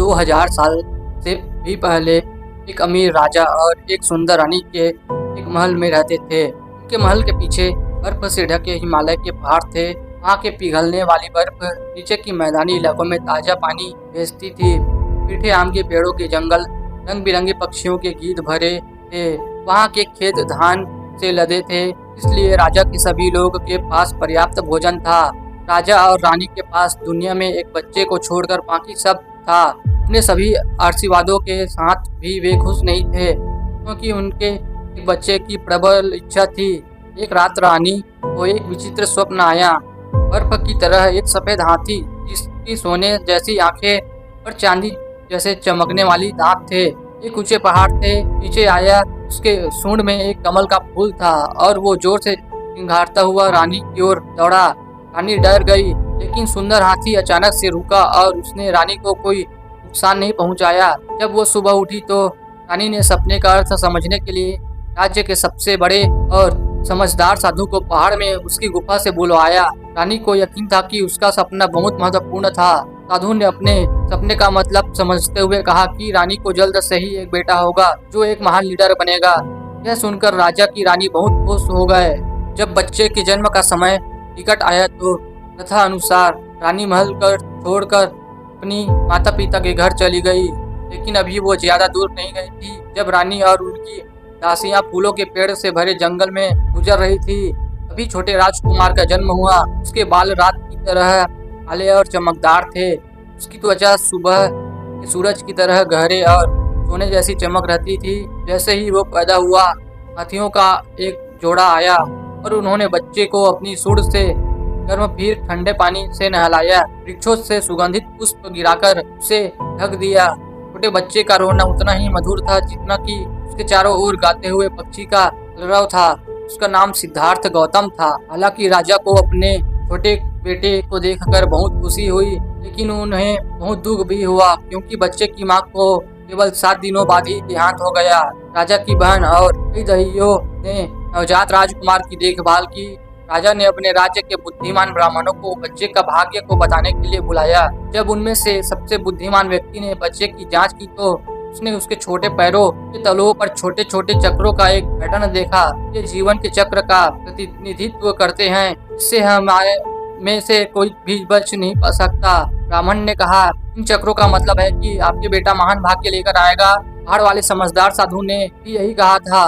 2000 साल से भी पहले एक अमीर राजा और एक सुंदर रानी के एक महल में रहते थे। उनके महल के पीछे बर्फ से ढके हिमालय के पहाड़ थे। वहाँ के पिघलने वाली बर्फ नीचे की मैदानी इलाकों में ताजा पानी भेजती थी। मीठे आम के पेड़ों के जंगल रंग बिरंगे पक्षियों के गीत भरे थे। वहाँ के खेत धान से लदे थे, इसलिए राजा के सभी लोग के पास पर्याप्त भोजन था। राजा और रानी के पास दुनिया में एक बच्चे को छोड़कर बाकी सब था। अपने सभी आशीर्वादों के साथ भी वे खुश नहीं थे, क्योंकि उनके एक बच्चे की प्रबल इच्छा थी। एक रात रानी को एक विचित्र स्वप्न आया। बर्फ की तरह एक सफेद हाथी, जिसकी सोने जैसी आंखें और चांदी जैसे चमकने वाली दांत थे, एक ऊंचे पहाड़ थे नीचे आया। उसके सूंड में एक कमल का फूल था और वो जोर से चिंघाड़ता हुआ रानी की ओर दौड़ा। रानी डर गई, लेकिन सुंदर हाथी अचानक से रुका और उसने रानी को कोई नुकसान नहीं पहुंचाया। जब वो सुबह उठी तो रानी ने सपने का अर्थ समझने के लिए राज्य के सबसे बड़े और समझदार साधु को पहाड़ में उसकी गुफा से बुलवाया। रानी को यकीन था कि उसका सपना बहुत महत्वपूर्ण था। साधु ने अपने सपने का मतलब समझते हुए कहा कि रानी को जल्द से ही एक बेटा होगा जो एक महान लीडर बनेगा। यह सुनकर राजा की रानी बहुत खुश हो गए। जब बच्चे के जन्म का समय निकट आया तो प्रथा अनुसार रानी महल कर छोड़कर अपनी माता पिता के घर चली गई। लेकिन अभी वो ज्यादा दूर नहीं गई थी। जब रानी और उनकी दासियां फूलों के पेड़ से भरे जंगल में गुजर रही थी, तभी छोटे राजकुमार का जन्म हुआ। उसके बाल रात की तरह काले और चमकदार थे। उसकी त्वचा सुबह के सूरज की तरह गहरे और सोने जैसी चमक रहती थी। जैसे ही वो पैदा हुआ, हाथियों का एक जोड़ा आया और उन्होंने बच्चे को अपनी सूंड से गर्म फिर ठंडे पानी से नहलाया। वृक्षों से सुगंधित पुष्प गिराकर उसे ढक दिया। छोटे बच्चे का रोना उतना ही मधुर था जितना कि उसके चारों ओर गाते हुए पक्षी का कलरव था। उसका नाम सिद्धार्थ गौतम था। हालांकि राजा को अपने छोटे बेटे को देखकर बहुत खुशी हुई, लेकिन उन्हें बहुत दुख भी हुआ, क्योंकि बच्चे की मां को केवल 7 दिनों बाद ही देहांत हो गया। राजा की बहन और कई दहियों ने नवजात राजकुमार की देखभाल की। राजा ने अपने राज्य के बुद्धिमान ब्राह्मणों को बच्चे का भाग्य को बताने के लिए बुलाया। जब उनमें से सबसे बुद्धिमान व्यक्ति ने बच्चे की जांच की तो उसने उसके छोटे पैरों के तलुओं पर छोटे छोटे चक्रों का एक पैटर्न देखा। ये जीवन के चक्र का प्रतिनिधित्व करते हैं। इससे हमारे में से कोई भी बच नहीं पा सकता। ब्राह्मण ने कहा, इन चक्रों का मतलब है कि आपके बेटा महान भाग्य लेकर आएगा। पहाड़ वाले समझदार साधु ने भी यही कहा था।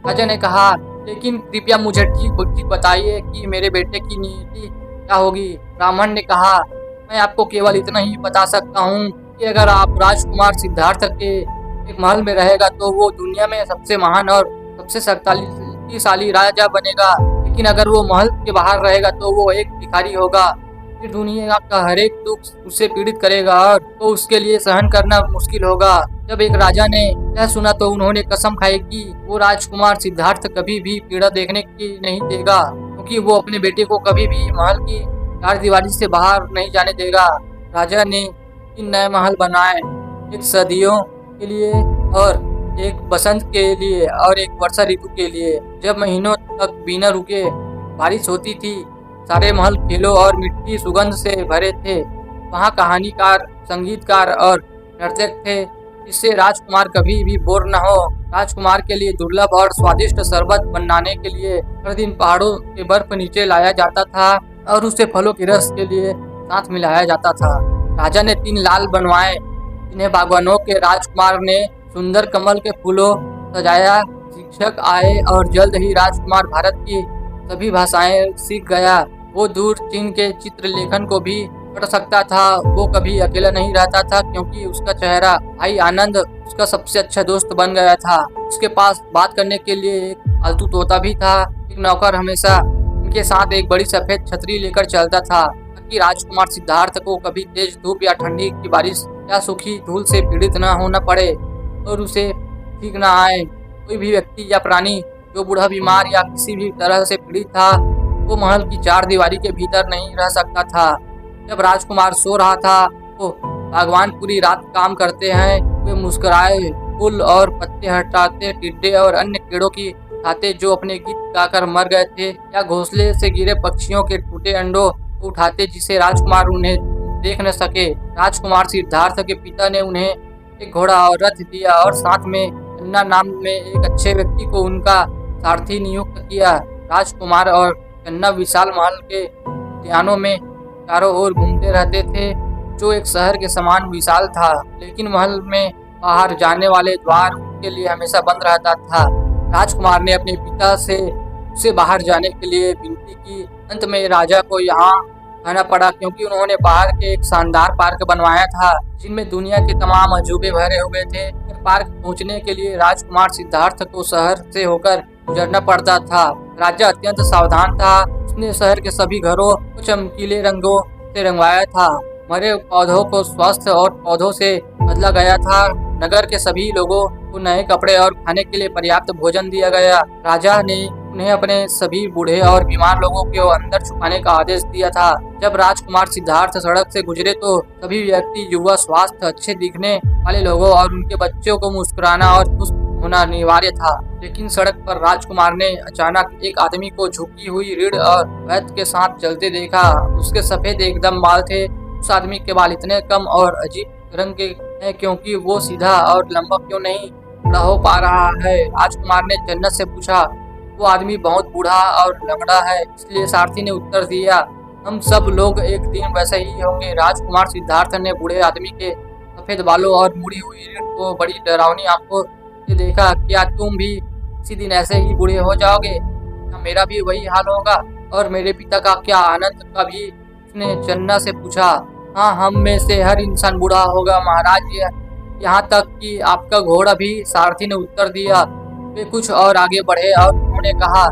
राजा ने कहा, लेकिन कृपया मुझे ठीक बताइए कि मेरे बेटे की नीति क्या होगी। ब्राह्मण ने कहा, मैं आपको केवल इतना ही बता सकता हूँ कि अगर आप राजकुमार सिद्धार्थ के एक महल में रहेगा तो वो दुनिया में सबसे महान और सबसे शक्तिशाली राजा बनेगा। लेकिन अगर वो महल के बाहर रहेगा तो वो एक भिखारी होगा। फिर दुनिया का हर एक दुख उसे पीड़ित करेगा और तो उसके लिए सहन करना मुश्किल होगा। जब एक राजा ने यह सुना तो उन्होंने कसम खाई कि वो राजकुमार सिद्धार्थ कभी भी पीड़ा देखने की नहीं देगा, क्योंकि वो अपने बेटे को कभी भी महल की 4 दीवारी से बाहर नहीं जाने देगा। राजा ने 3 नए महल बनाए, एक सर्दियों के लिए और एक बसंत के लिए और एक वर्षा ऋतु के लिए। जब महीनों तक बिना रुके बारिश होती थी, सारे महल खेलों और मिट्टी सुगंध से भरे थे। वहाँ कहानीकार, संगीतकार और नर्तक थे, इससे राजकुमार कभी भी बोर न हो। राजकुमार के लिए दुर्लभ और स्वादिष्ट शरबत बनाने के लिए हर दिन पहाड़ों के बर्फ नीचे लाया जाता था और उसे फलों के रस के लिए साथ मिलाया जाता था। राजा ने 3 लाल बनवाए, जिन्हें बागवानों के राजकुमार ने सुंदर कमल के फूलों सजाया। शिक्षक आए और जल्द ही राजकुमार भारत की सभी भाषाएं सीख गया। वो दूर चीन के चित्र लेखन को भी पढ़ सकता था। वो कभी अकेला नहीं रहता था, क्योंकि उसका चेहरा भाई आनंद उसका सबसे अच्छा दोस्त बन गया था। उसके पास बात करने के लिए एक पालतू तोता भी था। एक नौकर हमेशा उनके साथ एक बड़ी सफेद छतरी लेकर चलता था, ताकि राजकुमार सिद्धार्थ को कभी तेज धूप या ठंडी की बारिश या सूखी धूल से पीड़ित न होना पड़े और उसे ठीक न आए। कोई भी व्यक्ति या प्राणी जो बूढ़ा, बीमार या किसी भी तरह से पीड़ित था, वो महल की 4 दीवारी के भीतर नहीं रह सकता था। जब राजकुमार सो रहा था तो बागवान पूरी रात काम करते हैं। वे मुस्कुराए, फूल और पत्ते हटाते, टिड्डे और अन्य कीड़ों की खाते जो अपने गीत गाकर मर गए थे, या घोंसले से गिरे पक्षियों के टूटे अंडों को उठाते जिसे राजकुमार उन्हें देख न सके। राजकुमार सिद्धार्थ के पिता ने उन्हें एक घोड़ा और रथ दिया और साथ में चन्ना नाम में एक अच्छे व्यक्ति को उनका सारथी नियुक्त किया। राजकुमार और चन्ना विशाल महल के उद्यानों में चारों ओर घूमते रहते थे, जो एक शहर के समान विशाल था, लेकिन महल में बाहर जाने वाले द्वार उनके लिए हमेशा बंद रहता था। राजकुमार ने अपने पिता से उसे बाहर जाने के लिए विनती की। अंत में राजा को यहाँ आना पड़ा, क्योंकि उन्होंने बाहर के एक शानदार पार्क बनवाया था, जिनमें दुनिया के तमाम अजूबे भरे हुए थे। पार्क पहुँचने के लिए राजकुमार सिद्धार्थ को शहर से होकर गुजरना पड़ता था। राजा अत्यंत सावधान था। उसने शहर के सभी घरों को चमकीले रंगों से रंगवाया था। मरे पौधों को स्वस्थ और पौधों से बदला गया था। नगर के सभी लोगों को नए कपड़े और खाने के लिए पर्याप्त भोजन दिया गया। राजा ने उन्हें अपने सभी बूढ़े और बीमार लोगों को अंदर छुपाने का आदेश दिया था। जब राजकुमार सिद्धार्थ सड़क से गुजरे तो सभी व्यक्ति, युवा, स्वास्थ्य अच्छे दिखने वाले लोगों और उनके बच्चों को मुस्कुराना और खुश होना अनिवार्य था। लेकिन सड़क पर राजकुमार ने अचानक एक आदमी को झुकी हुई रीढ़ और वैद के साथ चलते देखा। उसके सफेद एकदम बाल थे। उस आदमी के बाल इतने कम और अजीब रंग के हैं क्योंकि वो सीधा और लंबा क्यों नहीं खड़ा हो पा रहा है। राजकुमार ने जन्नत से पूछा, वो आदमी बहुत बूढ़ा और लंगड़ा है। इसलिए सारथी ने उत्तर दिया, हम सब लोग एक दिन वैसे ही होंगे। राजकुमार सिद्धार्थ ने बूढ़े आदमी के सफेद बालों और मुड़ी हुई रीढ़ को बड़ी डरावनी आंखों से देखा। क्या तुम भी किसी दिन ऐसे ही बूढ़े हो जाओगे? क्या मेरा भी वही हाल होगा? और मेरे पिता का क्या? आनंद का भी उसने चन्ना से पूछा। हाँ, हम में से हर इंसान बूढ़ा होगा महाराज, यहाँ तक कि आपका घोड़ा भी, सारथी ने उत्तर दिया। वे कुछ और आगे बढ़े और उन्होंने कहा,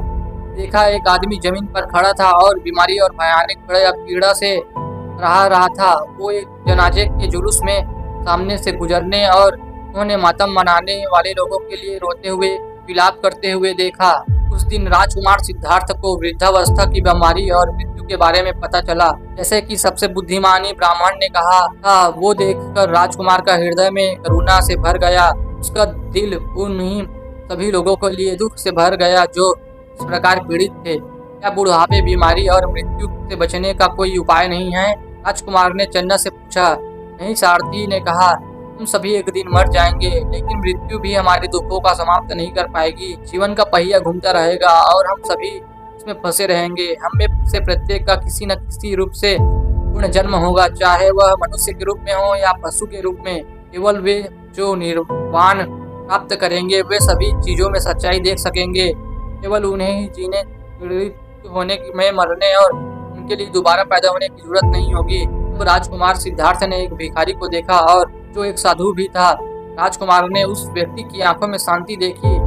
देखा एक आदमी जमीन पर खड़ा था और बीमारी और भयानक पीड़ा से रहा था। वो एक जनाजे के जुलूस में सामने से गुजरने और उन्होंने मातम मनाने वाले लोगों के लिए रोते हुए, विलाप करते हुए देखा। उस दिन राजकुमार सिद्धार्थ को वृद्धावस्था की बीमारी और मृत्यु के बारे में पता चला, जैसे कि सबसे बुद्धिमानी ब्राह्मण ने कहा था। वो देखकर राजकुमार का हृदय में करुणा से भर गया। उसका दिल उन्हीं सभी लोगों के लिए दुख से भर गया जो इस प्रकार पीड़ित थे। क्या बुढ़ापे, बीमारी और मृत्यु से बचने का कोई उपाय नहीं है? राजकुमार ने चन्ना से पूछा। नहीं, सारथी ने कहा, हम सभी एक दिन मर जाएंगे, लेकिन मृत्यु भी हमारे दुखों का समाप्त नहीं कर पाएगी। जीवन का पहिया घूमता रहेगा और हम सभी इसमें फंसे रहेंगे। हम में से प्रत्येक का किसी न किसी रूप से पुनः जन्म होगा, चाहे वह मनुष्य के रूप में हो या पशु के रूप में। केवल वे जो निर्वाण प्राप्त करेंगे वे सभी चीजों में सच्चाई देख सकेंगे। केवल उन्हें ही जीने, पीड़ित होने में, मरने और उनके लिए दोबारा पैदा होने की जरूरत नहीं होगी। अब राजकुमार सिद्धार्थ ने एक भिखारी को देखा और जो एक साधु भी था। राजकुमार ने उस व्यक्ति की आंखों में शांति देखी।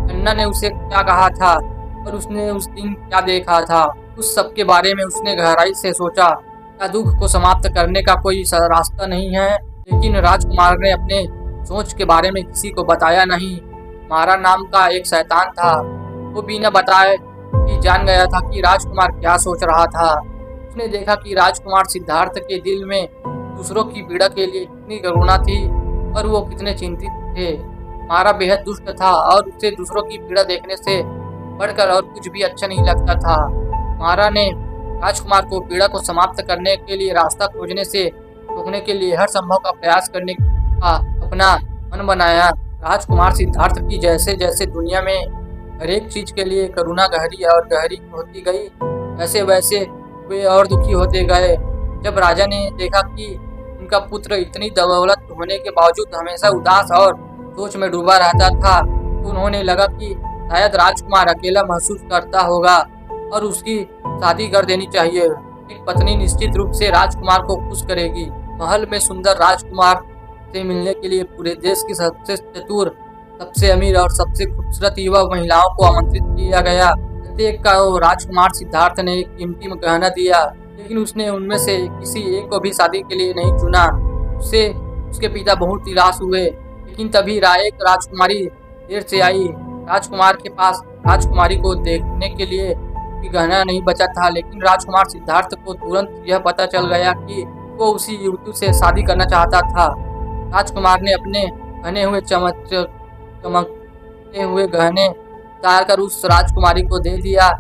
चन्ना ने उसे क्या कहा था और उसने उस दिन क्या देखा था, उस सब के बारे में उसने गहराई से सोचा। क्या दुख को समाप्त करने का कोई रास्ता नहीं है? लेकिन राजकुमार ने अपने सोच के बारे में किसी को बताया नहीं। मारा नाम का एक शैतान था। वो बिना बताए ही जान गया था कि राजकुमार क्या सोच रहा था। उसने देखा कि राजकुमार सिद्धार्थ के दिल में दूसरों की पीड़ा के लिए कितनी करुणा थी और वो कितने चिंतित थे। मारा बेहद दुष्ट था और उसे दूसरों की पीड़ा देखने से बढ़कर और कुछ भी अच्छा नहीं लगता था। मारा ने राजकुमार को पीड़ा को समाप्त करने के लिए रास्ता खोजने से रोकने के लिए हर संभव का प्रयास करने का अपना मन बनाया। राजकुमार सिद्धार्थ की जैसे जैसे दुनिया में हर एक चीज के लिए करुणा गहरी और गहरी होती गई, वैसे वैसे वे और दुखी होते गए। जब राजा ने देखा कि उनका पुत्र इतनी दौलत होने के बावजूद हमेशा उदास और सोच में डूबा रहता था, तो उन्होंने लगा कि शायद राजकुमार अकेला महसूस करता होगा और उसकी शादी कर देनी चाहिए। एक पत्नी निश्चित रूप से राजकुमार को खुश करेगी। महल में सुंदर राजकुमार से मिलने के लिए पूरे देश की सबसे चतुर, सबसे अमीर और सबसे खूबसूरत युवा महिलाओं को आमंत्रित किया गया। प्रत्येक का राजकुमार सिद्धार्थ ने एक कीमती गहना दिया, लेकिन उसने उनमें से किसी एक को भी शादी के लिए नहीं चुना। उससे उसके पिता बहुत निराश हुए। लेकिन तभी एक राजकुमारी देर से आई। राजकुमार के पास राजकुमारी को देखने के लिए भी गहना नहीं बचा था, लेकिन राजकुमार सिद्धार्थ को तुरंत यह पता चल गया कि वो उसी युवती से शादी करना चाहता था। राजकुमार ने अपने पहने हुए चमकते हुए गहने उतारकर उस राजकुमारी को दे दिया,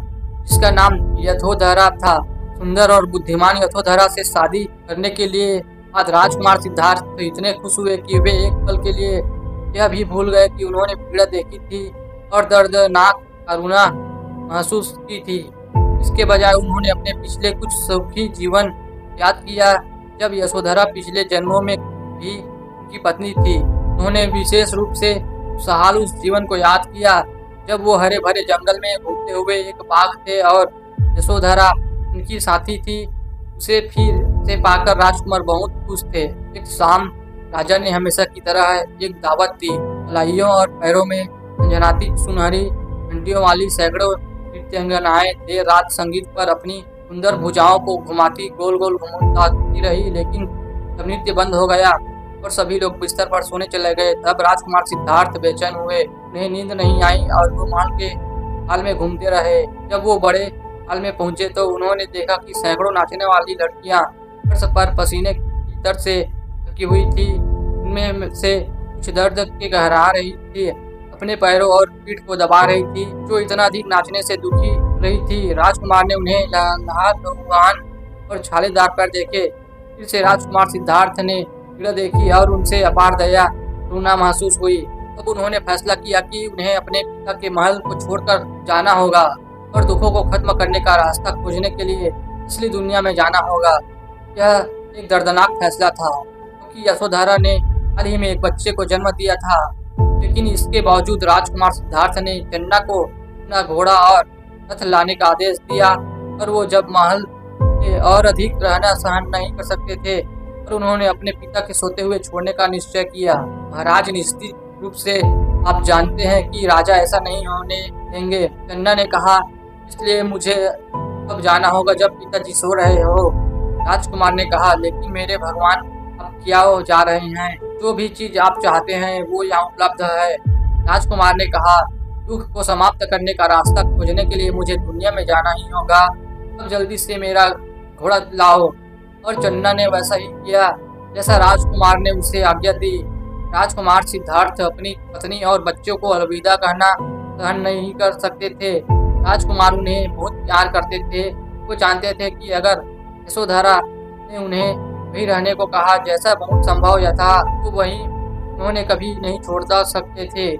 जिसका नाम यशोधरा था। सुंदर और बुद्धिमान यशोधरा से शादी करने के लिए आज राजकुमार सिद्धार्थ तो इतने खुश हुए कि वे एक पल के लिए यह भी भूल गए कि उन्होंने पीड़ा देखी थी और दर्दनाक करुणा महसूस की थी। इसके बजाय उन्होंने अपने पिछले कुछ सुखी जीवन याद किया, जब यशोधरा पिछले जन्मों में भी उनकी पत्नी थी। उन्होंने विशेष रूप से खुशहाल उस जीवन को याद किया जब वो हरे भरे जंगल में घूमते हुए एक बाघ थे और यशोधरा उनकी साथी थी। उसे फिर से पाकर राजकुमार बहुत खुश थे। एक शाम राजा ने हमेशा की तरह एक दावत दी। कलाइयों और पैरों में झनझनाती सुनहरी घंटियों वाली सैकड़ों नृत्यांगनाएं देर रात संगीत पर अपनी सुंदर भुजाओं को घुमाती गोल गोल घुमाती रही, लेकिन जब नृत्य बंद हो गया और सभी लोग बिस्तर पर सोने चले गए, तब राजकुमार सिद्धार्थ बेचैन हुए। उन्हें नींद नहीं आई और वो महल के हाल में घूमते रहे। जब वो बड़े हाल में पहुंचे तो उन्होंने देखा कि सैकड़ों नाचने वाली लड़कियां फर्श पर पसीने की दर्द से ढकी हुई थी। उनमें से कुछ दर्द के घहरा रही थी, अपने पैरों और पीठ को दबा रही थी, जो इतना अधिक नाचने से दुखी रही थी। राजकुमार ने उन्हें लहलहान और छालेदार पैर देखे। फिर से राजकुमार सिद्धार्थ ने पीड़ा देखी और उनसे अपार दया करुणा महसूस हुई। तब उन्होंने फैसला किया कि उन्हें अपने पिता के महल को छोड़कर जाना होगा और दुखों को खत्म करने का रास्ता खोजने के लिए असली दुनिया में जाना होगा। यह एक दर्दनाक फैसला था, क्योंकि यशोधरा ने हाल ही में एक बच्चे को जन्म दिया था, लेकिन इसके बावजूद राजकुमार सिद्धार्थ ने चन्ना को अपना घोड़ा और रथ लाने का आदेश दिया। और वो जब महल में और अधिक रहना सहन नहीं कर सकते थे और उन्होंने अपने पिता के सोते हुए छोड़ने का निश्चय किया। महाराज, निश्चित रूप से आप जानते हैं कि राजा ऐसा नहीं होने देंगे, चन्ना ने कहा, इसलिए मुझे अब जाना होगा जब पिताजी सो रहे हो। राजकुमार ने कहा, लेकिन मेरे भगवान, अब क्या हो जा रहे हैं? जो भी चीज आप चाहते हैं वो यहाँ उपलब्ध है। राजकुमार ने कहा, दुख को समाप्त करने का रास्ता खोजने के लिए मुझे दुनिया में जाना ही होगा। अब जल्दी से मेरा घोड़ा लाओ। और चन्ना ने वैसा ही किया जैसा राजकुमार ने उसे आज्ञा दी। राजकुमार सिद्धार्थ अपनी पत्नी और बच्चों को अलविदा कहना सहन नहीं कर सकते थे। राजकुमार उन्हें बहुत प्यार करते थे। वो जानते थे कि अगर यशोधरा ने उन्हें वहीं रहने को कहा जैसा बहुत संभव था, तो वहीं उन्होंने कभी नहीं छोड़ सकते थे।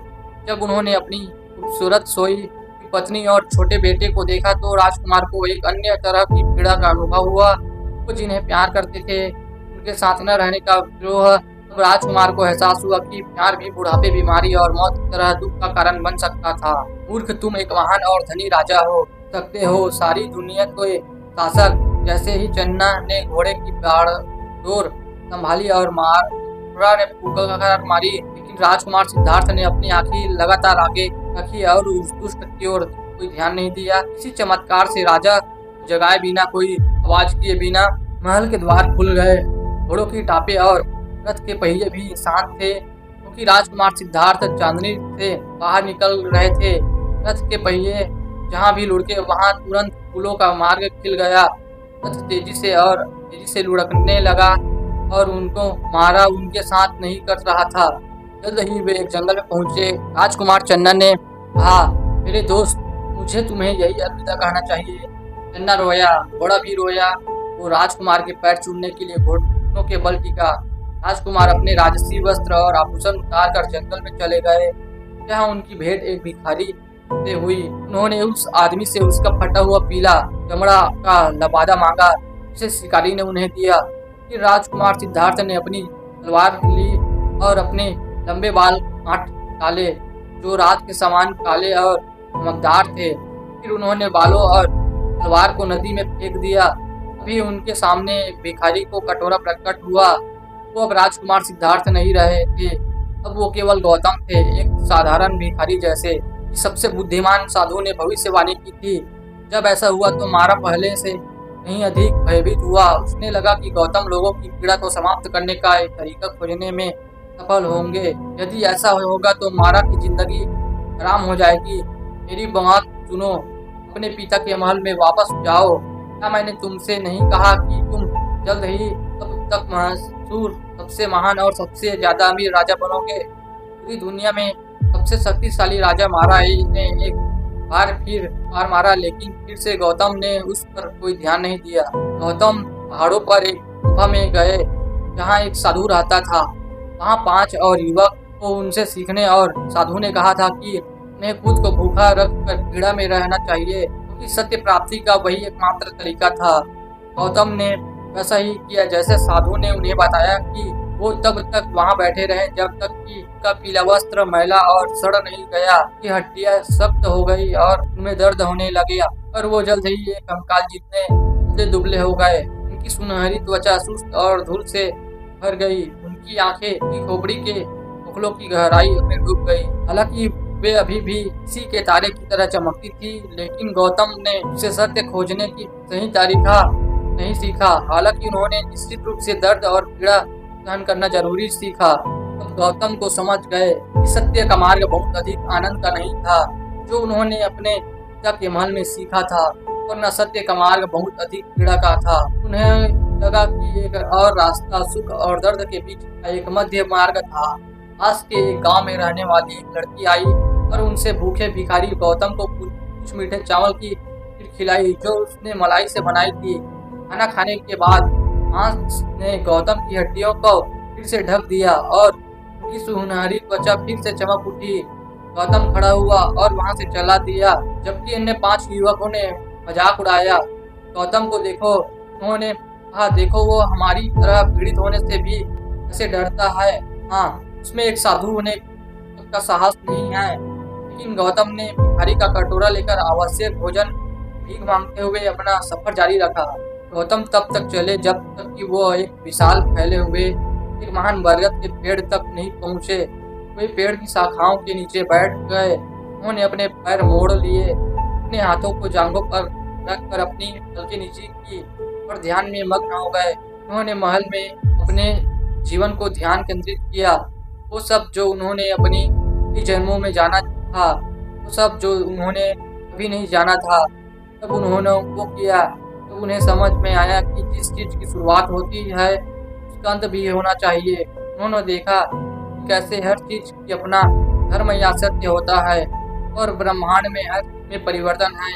जब उन्होंने अपनी खूबसूरत सोई पत्नी और छोटे बेटे को देखा तो राजकुमार को एक अन्य तरह की पीड़ा का अनुभव हुआ। वो जिन्हें प्यार करते थे, उनके साथ न रहने का विद्रोह। तब राजकुमार को एहसास हुआ कि प्यार भी बुढ़ापे, बीमारी और मौत की तरह दुख का कारण बन सकता था। मूर्ख, तुम एक महान और धनी राजा हो सकते हो, सारी दुनिया के शासक। जैसे ही चन्ना ने घोड़े की बागडोर संभाली और ने पुकार मारी, लेकिन राजकुमार सिद्धार्थ ने अपनी आंखें लगातार आगे रखी और उस दुष्ट की ओर कोई ध्यान नहीं दिया। इसी चमत्कार से राजा जगाए बिना, कोई आवाज किए बिना महल के द्वार खुल गए। घोड़ों की टापे और रथ के पहिए भी शांत थे, क्योंकि राजकुमार सिद्धार्थ चांदनी से बाहर निकल रहे थे। रथ के पहिए जहाँ भी लुढ़के वहाँ तुरंत फूलों का मार्ग खिल गया। रथ तेजी से लुढ़कने लगा और उनको मारा उनके साथ नहीं कर रहा था। जल्द ही वे एक जंगल में पहुंचे। राजकुमार चन्ना ने कहा, मेरे दोस्त, मुझे तुम्हें यही अलविदा कहना चाहिए। चन्ना रोया, घोड़ा भी रोया। वो राजकुमार के पैर चूमने के लिए घुटनों के बल टिका। राजकुमार अपने राजसी वस्त्र और आभूषण उतार कर जंगल में चले गए, जहाँ उनकी भेंट एक भिखारी से हुई। उन्होंने उस आदमी से उसका फटा हुआ पीला चमड़ा का लबादा मांगा, जिसे शिकारी ने उन्हें दिया। फिर राजकुमार सिद्धार्थ ने अपनी तलवार ली और अपने लंबे बाल काट डाले, जो रात के समान काले और चमकदार थे। फिर उन्होंने बालों और तलवार को नदी में फेंक दिया। अभी उनके सामने भिखारी को कटोरा प्रकट हुआ। वो अब राजकुमार सिद्धार्थ नहीं रहे थे, अब वो केवल गौतम थे, एक साधारण भिखारी जैसे। सबसे बुद्धिमान साधु ने भविष्यवाणी की थी। जब ऐसा हुआ तो मारा पहले से कहीं अधिक भयभीत हुआ। उसने लगा कि गौतम लोगों की पीड़ा को समाप्त करने का एक तरीका खोजने में सफल होंगे। यदि ऐसा होगा तो मारा की जिंदगी आराम हो जाएगी। मेरी बात सुनो, अपने पिता के महल में वापस जाओ। क्या मैंने तुमसे नहीं कहा कि तुम जल्द ही तब तक मशहूर, सबसे महान और सबसे ज्यादा अमीर राजा बनोगे? पूरी दुनिया में सबसे शक्तिशाली राजा मारा ने एक बार फिर हार मारा, लेकिन फिर से गौतम ने उस पर कोई ध्यान नहीं दिया। गौतम पहाड़ों पर एक गुफा में गए जहाँ एक साधु रहता था। वहाँ 5 और युवक को उनसे सीखने और साधु ने कहा था कि उन्हें खुद को भूखा रख कर पीड़ा में रहना चाहिए, क्योंकि सत्य प्राप्ति का वही एकमात्र तरीका था। गौतम ने वैसा ही किया जैसे साधु ने उन्हें बताया कि वो तब तक वहाँ बैठे रहे जब तक कि उनका पीला वस्त्र मैला और सड़ नहीं गया, कि हड्डियां सख्त हो गई और उनमें दर्द होने लगे और वो जल्द ही एक कंकाल जितने दुबले दुबले हो गए। उनकी सुनहरी त्वचा सुस्त और धूल से भर गई, उनकी आंखें की खोपड़ी के बुखलों की गहराई में डूब गई। हालांकि वे अभी भी इसी के तारे की तरह चमकती थी, लेकिन गौतम ने उसे सत्य खोजने की सही तरीका नहीं सीखा। हालांकि उन्होंने निश्चित रूप से दर्द और पीड़ा सहन करना जरूरी सीखा। अब गौतम को समझ गए कि सत्य का मार्ग बहुत अधिक आनंद का नहीं था जो उन्होंने अपने पिता के महल में सीखा था, और न सत्य का मार्ग बहुत अधिक पीड़ा का था। उन्हें लगा कि एक और रास्ता सुख और दर्द के बीच का एक मध्य मार्ग था। पास के एक गांव में रहने वाली एक लड़की आई और उनसे भूखे भिखारी गौतम को कुछ मीठे चावल की खीर खिलाई जो उसने मलाई से बनाई थी। खाना खाने के बाद मांस ने गौतम की हड्डियों को फिर से ढक दिया और उनकी सुनहरी त्वचा फिर से चमक उठी। गौतम खड़ा हुआ और वहां से चला दिया, जबकि अन्य 5 युवकों ने मजाक उड़ाया। गौतम को देखो, उन्होंने कहा, देखो वो हमारी तरह पीड़ित होने से भी ऐसे डरता है। हाँ, उसमें एक साधु होने का साहस नहीं है। लेकिन गौतम ने भिखारी का कटोरा लेकर आवश्यक भोजन भीख मांगते हुए अपना सफर जारी रखा। गौतम तब तक चले जब तक कि वो एक विशाल फैले हुए एक महान बरगद के पेड़ तक नहीं पहुंचे। वे पेड़ की शाखाओं के नीचे बैठ गए। उन्होंने अपने पैर मोड़ लिए, अपने हाथों को जांघों पर रखकर अपनी हल्की नीचे की और ध्यान में मग्न हो गए। उन्होंने महल में अपने जीवन को ध्यान केंद्रित किया। वो सब जो उन्होंने अपनी जन्मों में जाना था, वो सब जो उन्होंने कभी नहीं जाना था, तब उन्होंने वो किया। तो उन्हें समझ में आया कि जिस चीज की शुरुआत होती है उसका अंत भी होना चाहिए। उन्होंने देखा कि कैसे हर चीज की अपना धर्म या सत्य होता है और ब्रह्मांड में हर में परिवर्तन है।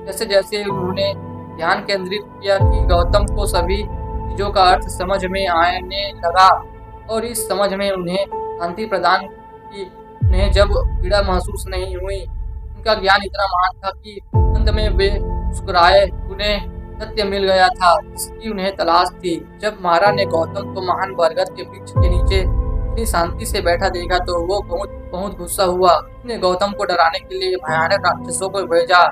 जैसे जैसे उन्होंने ध्यान केंद्रित किया कि गौतम को सभी चीजों का अर्थ समझ में आने लगा और इस समझ में उन्हें शांति प्रदान की। उन्हें जब पीड़ा महसूस नहीं हुई, उनका ज्ञान इतना महान था कि अंत में वे मुस्कुराए। उन्हें सत्य मिल गया था जिसकी उन्हें तलाश थी। जब महाराज ने गौतम को महान बरगद के वृक्ष के नीचे इतनी शांति से बैठा देखा तो वो बहुत गुस्सा हुआ। उसने गौतम को डराने के लिए भयानक राक्षसों को भेजा।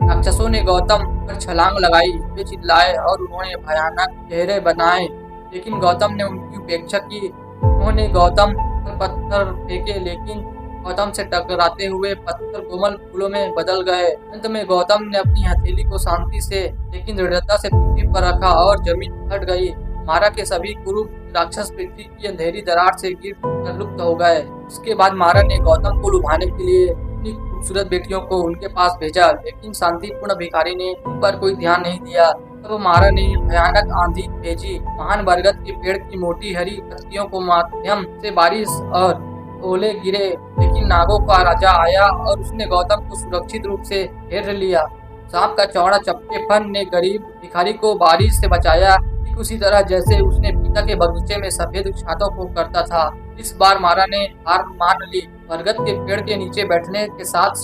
राक्षसों ने गौतम पर छलांग लगाई, वे चिल्लाए और उन्होंने भयानक चेहरे बनाए, लेकिन गौतम ने उनकी उपेक्षा की। उन्होंने गौतम पर पत्थर फेंके, लेकिन गौतम से टकराते हुए पत्थर कोमल फूलों में बदल गए। अंत में गौतम ने अपनी हथेली को शांति से लेकिन दृढ़ता से पृथ्वी पर रखा और जमीन हट गई। मारा के सभी कुरूप राक्षस पृथ्वी की अंधेरी दरार से गिर कर लुप्त हो गए। उसके बाद मारा ने गौतम को लुभाने के लिए अपनी खूबसूरत बेटियों को उनके पास भेजा, लेकिन शांतिपूर्ण भिखारी ने उन पर कोई ध्यान नहीं दिया। तब मारा ने भयानक आंधी भेजी। महान बरगद के पेड़ की मोटी हरी पत्तियों को माध्यम से बारिश और ओले गिरे, लेकिन नागों का राजा आया और उसने गौतम को सुरक्षित रूप से घेर लिया। सांप का चौड़ा चप्पेपन ने गरीब भिखारी को बारिश से बचाया, ठीक उसी तरह जैसे उसने पिता के बगीचे में सफेद छातों को करता था। इस बार मारा ने हार मान ली। बरगद के पेड़ के नीचे बैठने के साथ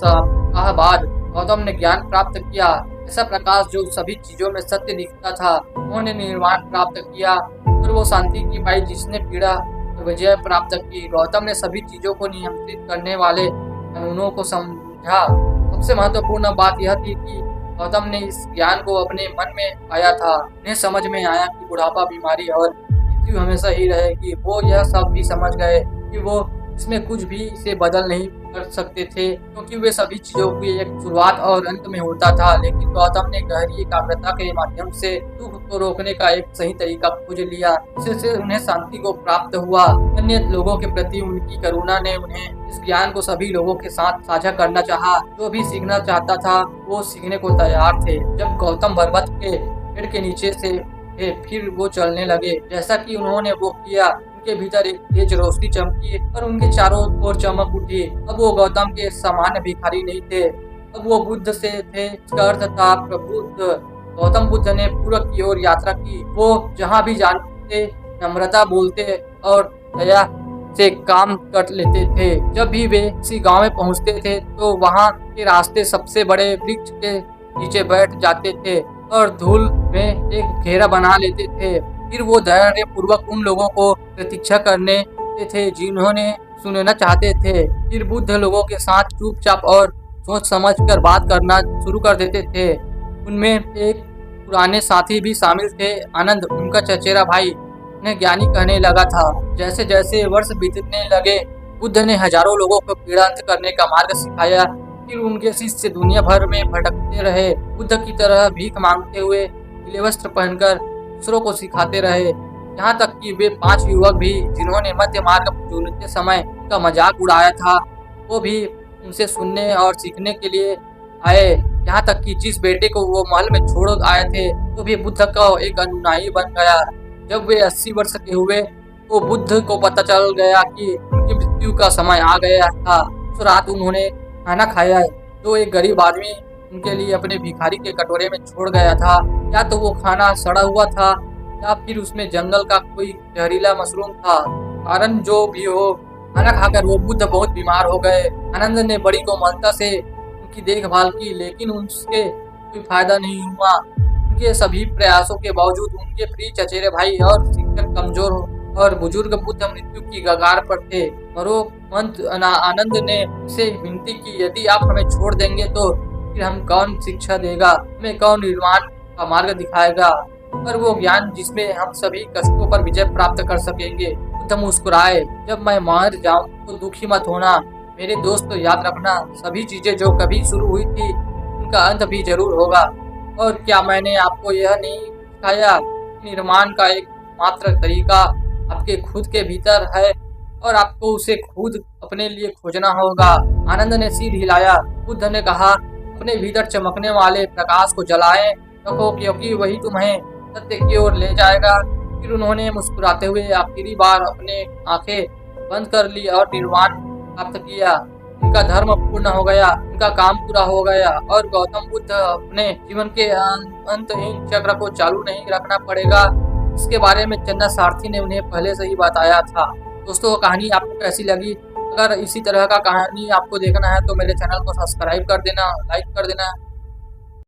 बाद गौतम ने ज्ञान प्राप्त किया, ऐसा प्रकाश जो सभी चीजों में सत्य दिखता था। उन्होंने निर्वाण प्राप्त किया और वो शांति की पाई जिसने पीड़ा और विजय प्राप्त की। गौतम ने सभी चीजों को नियंत्रित करने वाले कानूनों को समझा। सबसे महत्वपूर्ण बात यह थी कि गौतम ने इस ज्ञान को अपने मन में पाया था। उन्हें समझ में आया कि बुढ़ापा, बीमारी और मृत्यु हमेशा ही रहेगी। वो यह सब भी समझ गए कि वो इसमें कुछ भी इसे बदल नहीं कर सकते थे, क्योंकि वे सभी चीजों की एक शुरुआत और अंत में होता था। लेकिन गौतम ने गहरी एकाग्रता के माध्यम से दुख को रोकने का एक सही तरीका खोज लिया, जिससे उन्हें शांति को प्राप्त हुआ। अन्य लोगों के प्रति उनकी करुणा ने उन्हें इस ज्ञान को सभी लोगों के साथ साझा करना चाहा। जो भी सीखना चाहता था वो सीखने को तैयार थे। जब गौतम बरगद के पेड़ के नीचे से फिर वो चलने लगे जैसा कि उन्होंने वो किया। उनके भीतर एक तेज रोशनी चमकी और उनके चारों ओर चमक उठी। अब वो गौतम के सामान्य भिखारी नहीं थे, अब वो बुद्ध से थे। इसका अर्थ था प्रबुद्ध। गौतम बुद्ध ने पूरब की ओर यात्रा की। वो जहाँ भी जानते नम्रता बोलते और दया से काम कर लेते थे। जब भी वे किसी गांव में पहुंचते थे तो वहां के रास्ते सबसे बड़े वृक्ष के नीचे बैठ जाते थे और धूल में एक घेरा बना लेते थे। फिर वो धैर्य पूर्वक उन लोगों को प्रतीक्षा करने थे जिन्होंने सुनना चाहते थे। फिर बुद्ध लोगों के साथ चुपचाप और सोच समझ कर बात करना शुरू कर देते थे। उनमें एक पुराने साथी भी शामिल थे, आनंद, उनका चचेरा भाई, उन्हें ज्ञानी कहने लगा था। जैसे जैसे वर्ष बीतने लगे, बुद्ध ने हजारों लोगों को पीड़ा अंत करने का मार्ग सिखाया। फिर उनके शिष्य दुनिया भर में भटकते रहे, बुद्ध की तरह भीख मांगते हुए पीले वस्त्र पहनकर दूसरों को सिखाते रहे। यहाँ तक कि वे 5 युवक भी जिन्होंने मध्य मार्ग चुनते समय उनका मजाक उड़ाया था, वो भी उनसे सुनने और सीखने के लिए आए। यहाँ तक कि जिस बेटे को वो महल में छोड़ आए थे वो भी बुद्ध का एक अनुयायी बन गया। जब वे 80 वर्ष के हुए तो बुद्ध को पता चल गया कि उनकी मृत्यु का समय आ गया था। उस रात उन्होंने खाना खाया जो एक गरीब आदमी उनके लिए अपने भिखारी के कटोरे में छोड़ गया था। या तो वो खाना सड़ा हुआ था या फिर उसमें जंगल का कोई जहरीला मशरूम था। कारण जो भी हो, खाना खाकर वो बुद्ध बहुत बीमार हो गए। आनंद ने बड़ी कोमलता से उनकी देखभाल की, लेकिन उसके कोई फायदा नहीं हुआ। उनके सभी प्रयासों के बावजूद उनके प्रिय चचेरे भाई और शिक्षक कमजोर और बुजुर्ग बुद्ध मृत्यु की कगार पर थे। मरोमंत आनंद ने उनसे विनती की, यदि आप हमें छोड़ देंगे तो फिर हम कौन शिक्षा देगा, हमें कौन निर्माण का मार्ग दिखाएगा, पर वो ज्ञान जिसमें हम सभी कष्टों पर विजय प्राप्त कर सकेंगे। बुद्ध मुस्कुराए, जब मैं मर जाऊं तो दुखी मत होना मेरे दोस्त, याद रखना सभी चीजें जो कभी शुरू हुई थी उनका अंत भी जरूर होगा। और क्या मैंने आपको यह नहीं सिखाया, निर्माण का एक मात्र तरीका आपके खुद के भीतर है और आपको उसे खुद अपने लिए खोजना होगा। आनंद ने सिर हिलाया। बुद्ध ने कहा, अपने भीतर चमकने वाले प्रकाश को जलाए रखो क्योंकि वही तुम्हें सत्य की ओर ले जाएगा। फिर उन्होंने मुस्कुराते हुए आखिरी बार अपने आंखें बंद कर ली और निर्वाण प्राप्त किया। उनका धर्म पूर्ण हो गया, उनका काम पूरा हो गया और गौतम बुद्ध अपने जीवन के अंतहीन चक्र को चालू नहीं रखना पड़ेगा। इसके बारे में चन्ना सारथी ने उन्हें पहले से ही बताया था। दोस्तों, कहानी आपको कैसी लगी? अगर इसी तरह का कहानी आपको देखना है तो मेरे चैनल को सब्सक्राइब कर देना, लाइक कर देना।